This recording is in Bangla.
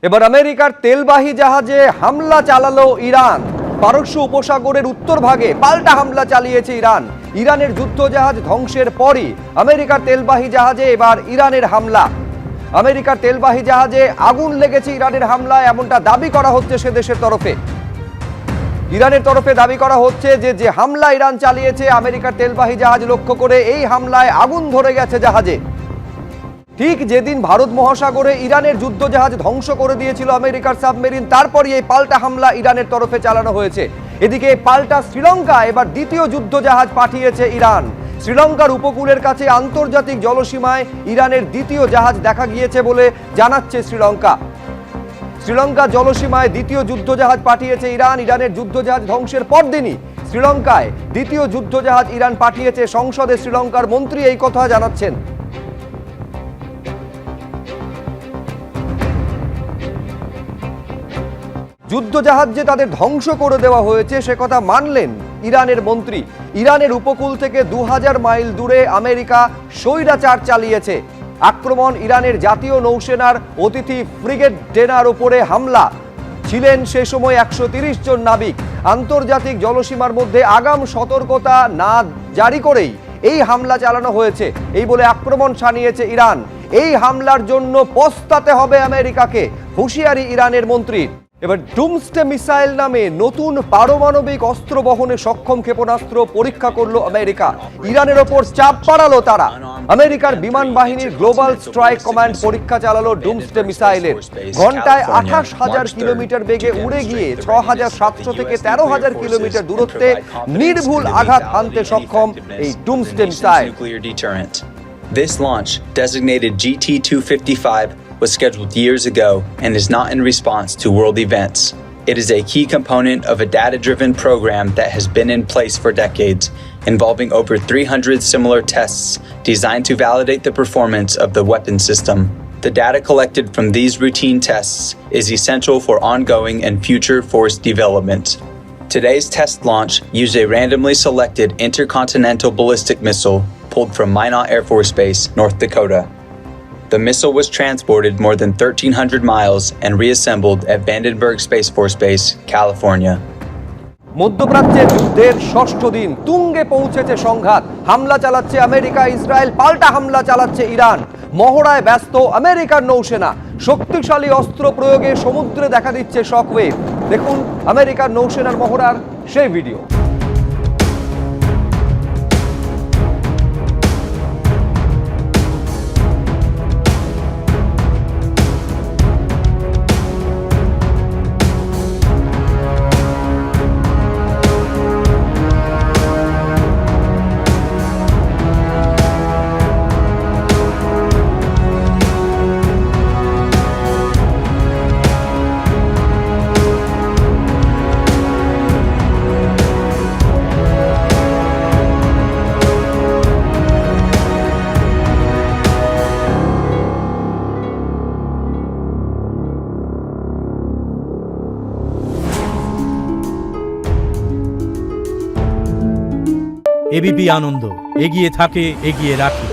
এবার আমেরিকার তেলবাহী জাহাজে হামলা চালালো ইরান। পারস্য উপসাগরের উত্তর ভাগে পাল্টা হামলা চালিয়েছে ইরান। ইরানের যুদ্ধজাহাজ ধ্বংসের পরই আমেরিকার তেলবাহী জাহাজে এবার ইরানের হামলা। আমেরিকার তেলবাহী জাহাজে আগুন লেগেছে ইরানের হামলায়, এমনটা দাবি করা হচ্ছে সে দেশের তরফে। ইরানের তরফে দাবি করা হচ্ছে যে হামলা ইরান চালিয়েছে আমেরিকার তেলবাহী জাহাজ লক্ষ্য করে, এই হামলায় আগুন ধরে গেছে জাহাজে। ঠিক যেদিন ভারত মহাসাগরে ইরানের যুদ্ধজাহাজ ধ্বংস করে দিয়েছিল আমেরিকার সাবমেরিন, তারপরই এই পাল্টা হামলা ইরানের তরফে চালানো হয়েছে। এদিকে পাল্টা শ্রীলঙ্কা এবার দ্বিতীয় যুদ্ধজাহাজ পাঠিয়েছে ইরান। শ্রীলঙ্কার উপকূলের কাছে আন্তর্জাতিক জলসীমায় ইরানের দ্বিতীয় জাহাজ দেখা গিয়েছে বলে জানাচ্ছে শ্রীলঙ্কা। শ্রীলঙ্কা জলসীমায় দ্বিতীয় যুদ্ধজাহাজ পাঠিয়েছে ইরান। ইরানের যুদ্ধজাহাজ ধ্বংসের পরদিনই শ্রীলঙ্কায় দ্বিতীয় যুদ্ধজাহাজ ইরান পাঠিয়েছে। সংসদে শ্রীলঙ্কার মন্ত্রী এই কথা জানাচ্ছেন। যুদ্ধজাহাজ যে তাদের ধ্বংস করে দেওয়া হয়েছে সে কথা মানলেন ইরানের মন্ত্রী। ইরানের উপকূল থেকে 2000 মাইল দূরে আমেরিকা স্বৈরাচার চালিয়েছে আক্রমণ। ইরানের জাতীয় নৌসেনার অতিথি ফ্রিগেট ডেনার উপরে হামলা, ছিলেন সে সময় 130 জন নাবিক। আন্তর্জাতিক জলসীমার মধ্যে আগাম সতর্কতা না জারি করেই এই হামলা চালানো হয়েছে, এই বলে আক্রমণ শানিয়েছে ইরান। এই হামলার জন্য পস্তাতে হবে আমেরিকাকে, হুঁশিয়ারি ইরানের মন্ত্রীর। এবার ডুমসডে মিসাইল নামে নতুন পারমাণবিক অস্ত্র বহনে সক্ষম ক্ষেপণাস্ত্র পরীক্ষা করলো আমেরিকা। ইরানের ওপর চাপ বাড়ালো তারা। আমেরিকার বিমান বাহিনীর গ্লোবাল স্ট্রাইক কমান্ড পরীক্ষা চালালো ডুমসডে মিসাইলের। ঘন্টায় 28,000 কিলোমিটার বেগে উড়ে গিয়ে 6,700 থেকে 13,000 কিলোমিটার দূরত্বে নির্ভুল আঘাত হানতে সক্ষম এই Doomsday missile. This launch, designated GT-255, was scheduled years ago and is not in response to world events. It is a key component of a data-driven program that has been in place for decades, involving over 300 similar tests designed to validate the performance of the weapon system. The data collected from these routine tests is essential for ongoing and future force development. Today's test launch used a randomly selected intercontinental ballistic missile pulled from Minot Air Force Base, North Dakota. The missile was transported more than 1,300 miles and reassembled at Vandenberg Space Force Base, California. মধ্যপ্রাচ্যে যুদ্ধের ষষ্ঠ দিন, তুঙ্গে পৌঁছেছে সংঘাত। হামলা চালাচ্ছে আমেরিকা, ইসরায়েল পাল্টা হামলা চালাচ্ছে ইরান। মহড়ায় ব্যস্ত আমেরিকার নৌসেনা। শক্তিশালী অস্ত্র প্রয়োগে সমুদ্রে দেখা দিচ্ছে শকওয়েভ। দেখুন আমেরিকার নৌসেনার মহড়ার সেই ভিডিও। এবিপি আনন্দ, এগিয়ে থাকে, এগিয়ে রাখে।